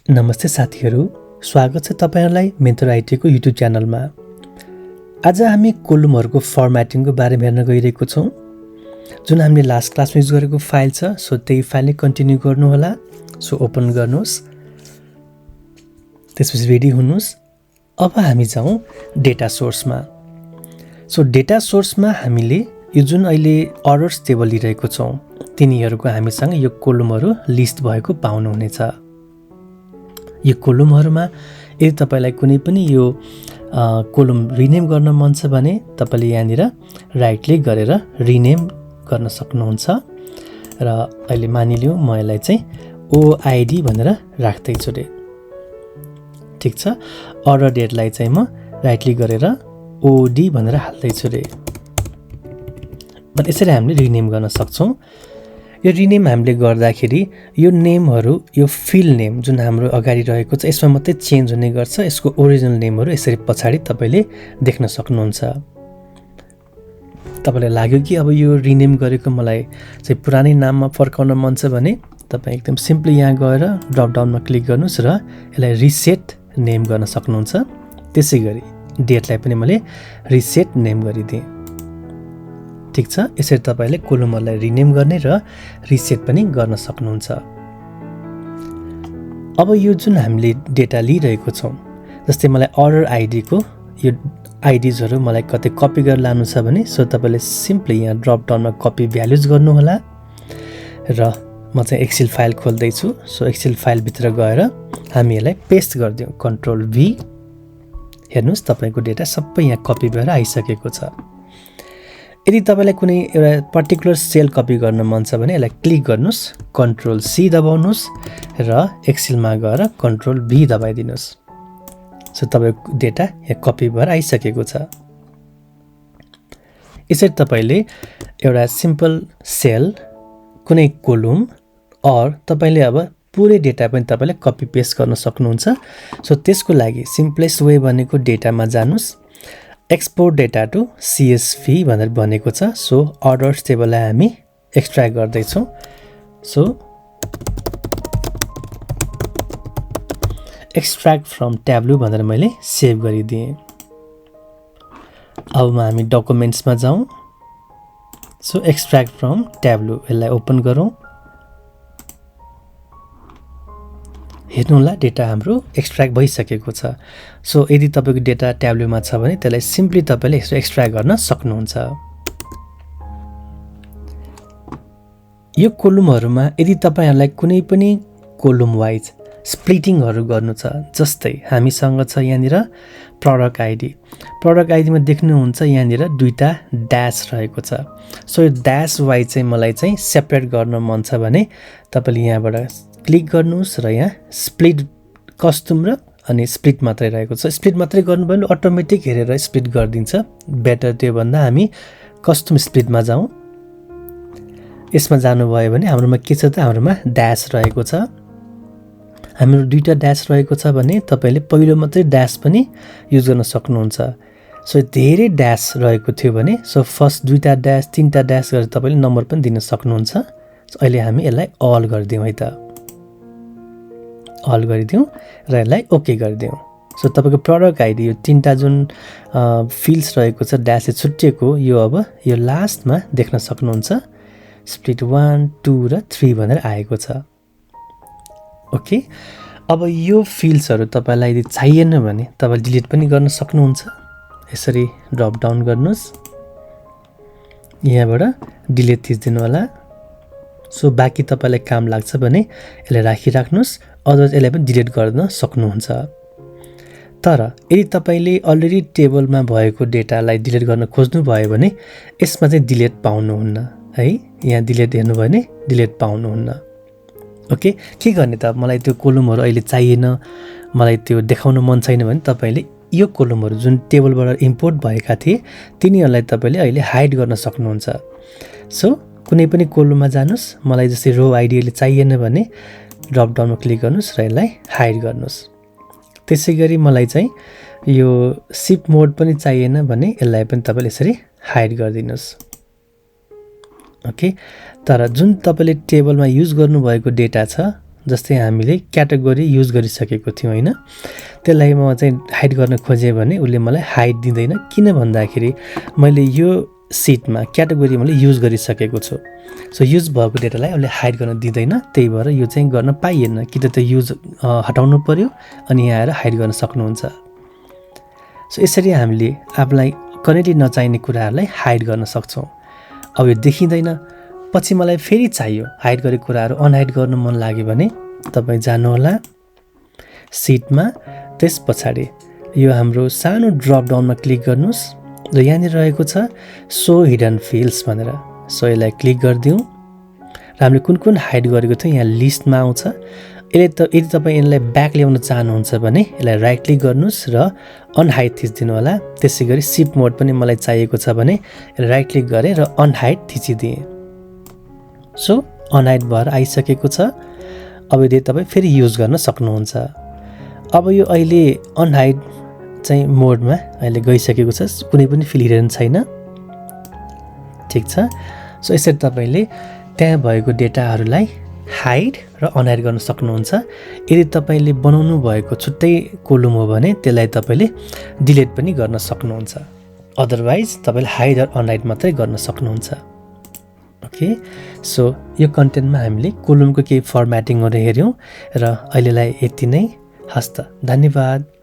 नमस्ते साथीहरू, स्वागत छ तपाईहरुलाई मेन्टर आइटीको युट्युब च्यानलमा। आज हामी कोलमहरुको फर्म्याटिङको बारेमा हेर्न गइरहेको छौं। जुन हामीले लास्ट क्लासमा युज गरेको फाइल छ, सो त्यही फाइल नै कन्टिन्यू गर्नु होला। सो ओपन गर्नुस्, त्यसपछि रेडी हुनुस्। अब हामी जाउँ डेटा सोर्समा। सो डेटा सोर्समा हामीले यो जुन अहिले अर्डर्स टेबल लिइरहेको छौं, तिनीहरुको हामीसँग यो कोलमहरु लिस्ट भएको पाउनुहुनेछ। यो कोलमहरुमा यदि तपाईलाई कुनै पनि यो कोलम रिनेम गर्न मन छ भने तपाईले यहाँनिर राइट क्लिक गरेर रिनेम गर्न सक्नुहुन्छ। र अहिले मानिलियौ म यसलाई चाहिँ ओआईडी भनेर राख्दै छु रे। ठीक छ। अर्डर डेटलाई चाहिँ म राइट क्लिक गरेर ओडी भनेर हाल्दै छु रे। यसरी हामीले रिनेम गर्न सक्छौं। यो रिनेम हामीले गर्दाखेरि यो नेमहरु, यो फिल्ड नेम जुन हाम्रो अगाडि रहेको छ यसमा मात्रै चेन्ज हुने गर्छ। यसको ओरिजिनल नेमहरु यसरी पछाडी तपाईले देख्न सक्नुहुन्छ। तपाईलाई लाग्यो कि अब यो रिनेम गरेको मलाई चाहिँ पुरानै नाममा फर्काउन मन छ भने तपाई एकदम सिम्पली यहाँ गएर ड्रप डाउनमा क्लिक गर्नुस् र यसलाई रिसेट नेम गर्न सक्नुहुन्छ। त्यसैगरी डेटलाई पनि मैले रिसेट नेम गरिदिएँ। ठीक छ। यसरी तपाईले कोलमहरुलाई रिनेम गर्ने र रिसेट पनि गर्न सक्नुहुन्छ। अब यो जुन हामीले डेटा लिइरहेको छौं, जस्तै मलाई अर्डर आईडी को यो आईडीजहरु मलाई कतै कपी गरेर लानु छ भने सो तपाईले सिम्पली यहाँ ड्रप डाउनमा कपी भ्यालुज गर्नु होला। र म चाहिँ एक्सेल फाइल खोल्दै छु। सो एक्सेल फाइल भित्र गएर हामी यसलाई पेस्ट गर्दियौ। कन्ट्रोल भी। हेर्नुस् तपाईको डेटा सबै यहाँ कपी भएर आइसकेको छ। यदि तपाईलाई कुनै एउटा पर्टिकुलर सेल कपी गर्न मन छ भने यसलाई क्लिक गर्नुस्, कन्ट्रोल सी दबाउनुस् र एक्सेलमा गएर कन्ट्रोल भी दबाइदिनुस्। सो तपाईको डेटा यहाँ कपी भएर आइसकेको छ। यसरी तपाईले एउटा सिम्पल सेल, कुनै कोलम अर तपाईले अब पुरै डेटा पनि तपाईले कपी पेस्ट गर्न सक्नुहुन्छ। सो त्यसको लागि सिम्पलेस्ट वे भनेको डेटामा जानुस्, एक्सपोर्ट डेटा टु सीएसवी भनेर भनेको छ। सो अर्डर्स टेबललाई हामी एक्सट्र्याक्ट गर्दै छौं। सो एक्सट्र्याक्ट फ्रम ट्याब्लू भनेर मैले सेभ गरिदिएँ। अब हामी डकुमेन्ट्समा जाउँ। सो एक्सट्र्याक्ट फ्रम ट्याब्लू यसलाई ओपन गरौँ। हेर्नुहोला डेटा हाम्रो एक्सट्र्याक्ट भइसकेको छ। सो यदि तपाईको डेटा ट्याब्लूमा छ भने त्यसलाई सिम्पली तपाईले एक्सट्र्याक्ट गर्न सक्नुहुन्छ। यो कोलमहरुमा यदि तपाईहरुलाई कुनै पनि कोलम वाइज स्प्लिटिङहरु गर्नु छ, जस्तै हामीसँग छ यहाँनिर प्रोडक्ट आईडी। प्रोडक्ट आईडीमा देख्नुहुन्छ यहाँनिर दुईटा ड्याश रहेको छ। सो यो ड्याश वाइज चाहिँ मलाई चाहिँ सेपरेट गर्न मन छ भने तपाईले यहाँबाट क्लिक गर्नुस् र यहाँ स्प्लिट कस्टम र अनि स्प्लिट मात्रै रहेको छ। स्प्लिट मात्रै गर्नुभयो भने अटोमेटिक हेरेर स्प्लिट गरिदिन्छ। बेटर त्यो भन्दा हामी कस्टम स्प्लिटमा जाउँ। यसमा जानुभयो भने हाम्रोमा के छ त, हाम्रोमा ड्याश रहेको छ। हाम्रो दुईटा ड्याश रहेको छ भने तपाईले पहिलो मात्रै ड्याश पनि युज गर्न सक्नुहुन्छ। सो धेरै ड्याश रहेको थियो भने सो फर्स्ट दुईटा ड्याश तीनटा ड्याश गरेर तपाईले नम्बर पनि दिन सक्नुहुन्छ। अहिले हामी यसलाई अल गरिदिउँ है त। अल गरिदिउँ र यसलाई ओके गरिदिउँ। सो तपाईको प्रोडक्ट आईडी यो तीनटा जुन फिल्ड्स रहेको छ ड्याशले छुट्टिएको, यो अब यो लास्टमा देख्न सक्नुहुन्छ। स्प्लिट 1 2 र 3 भनेर आएको छ। ओके। अब यो फिल्ड्सहरु तपाईलाई यदि चाहिएन भने तपाईले डिलिट पनि गर्न सक्नुहुन्छ। यसरी ड्रप डाउन गर्नुस्, यहाँबाट डिलिट थिच्दिनु होला। सो बाँकी तपाईलाई काम लाग्छ भने यसलाई राखिराख्नुस्, अदरवाइज यसलाई पनि डिलिट गर्न सक्नुहुन्छ। तर यदि तपाईले अलरेडी टेबलमा भएको डेटालाई डिलिट गर्न खोज्नु भयो भने यसमा चाहिँ डिलिट पाउनुहुन्न है। यहाँ डिलिट हेर्नु भयो भने डिलिट पाउनुहुन्न। ओके। के गर्ने त, मलाई त्यो कोलमहरु अहिले चाहिएन, मलाई त्यो देखाउन मन छैन भने तपाईले यो कोलमहरु जुन टेबलबाट इम्पोर्ट भएका थिए तिनीहरुलाई तपाईले अहिले हाइड गर्न सक्नुहुन्छ। सो कुनै पनि कोलममा जानुस्, मलाई जस्तै रो आईडी अहिले चाहिएन भने ड्रप डाउनमा क्लिक गर्नुस् र यसलाई हाइड गर्नुस्। त्यसैगरी मलाई चाहिँ यो शिफ्ट मोड पनि चाहिएन भने यसलाई पनि तपाईले यसरी हाइड गरिदिनुस्। ओके। तर जुन तपाईले टेबलमा युज गर्नुभएको डेटा छ जस्तै हामीले क्याटेगोरी युज गरिसकेको थियौँ होइन, त्यसलाई म चाहिँ हाइड गर्न खोजेँ भने उसले मलाई हाइड दिँदैन। किन भन्दाखेरि मैले यो सिटमा क्याटेगोरी मैले युज गरिसकेको छु। सो युज भएको डेटालाई उसले हाइड गर्न दिँदैन, त्यही भएर यो चाहिँ गर्न पाइएन। कि त त्यो युज हटाउनु पर्यो अनि यहाँ आएर हाइड गर्न सक्नुहुन्छ। सो यसरी हामीले आफूलाई कहिल्यै नचाहिने कुराहरूलाई हाइड गर्न सक्छौँ। अब यो देखिँदैन, पछि मलाई फेरि चाहियो हाइड गरेको कुराहरू अनहाइड गर्नु मन लाग्यो भने तपाईँ जानुहोला सिटमा, त्यस पछाडि यो हाम्रो सानो ड्रप डाउनमा क्लिक गर्नुहोस् र यहाँनिर रहेको छ सो हिडन फिल्ड्स भनेर। सो यसलाई क्लिक गरिदिउँ र हामीले कुन कुन हाइड गरेको थियो यहाँ लिस्टमा आउँछ। यदि तपाईँ यसलाई ब्याक ल्याउन चाहनुहुन्छ भने यसलाई राइट क्लिक गर्नुहोस् र अनहाइड थिचिदिनु होला। त्यसै गरी सिफ्ट मोड पनि मलाई चाहिएको छ भने यसलाई राइट क्लिक गरेँ र अनहाइड थिचिदिएँ। सो अनहाइड भएर आइसकेको छ। अब यदि तपाईँ फेरि युज गर्न सक्नुहुन्छ। अब यो अहिले अनहाइड चाहिँ मोडमा अहिले गइसकेको छ, कुनै पनि फिल हिडन छैन। ठिक छ। सो यसरी तपाईँले त्यहाँ भएको डेटाहरूलाई हाइड र अनहाइड गर्न सक्नुहुन्छ। यदि तपाईँले बनाउनु भएको छुट्टै कोलम हो भने त्यसलाई तपाईँले डिलिट पनि गर्न सक्नुहुन्छ। अदरवाइज तपाईँले हाइड र अनहाइड मात्रै गर्न सक्नुहुन्छ। ओके, सो यो कन्टेन्टमा हामीले कोलमको केही फर्मेटिङहरू हेऱ्यौँ र अहिलेलाई यति नै। हस्त, धन्यवाद।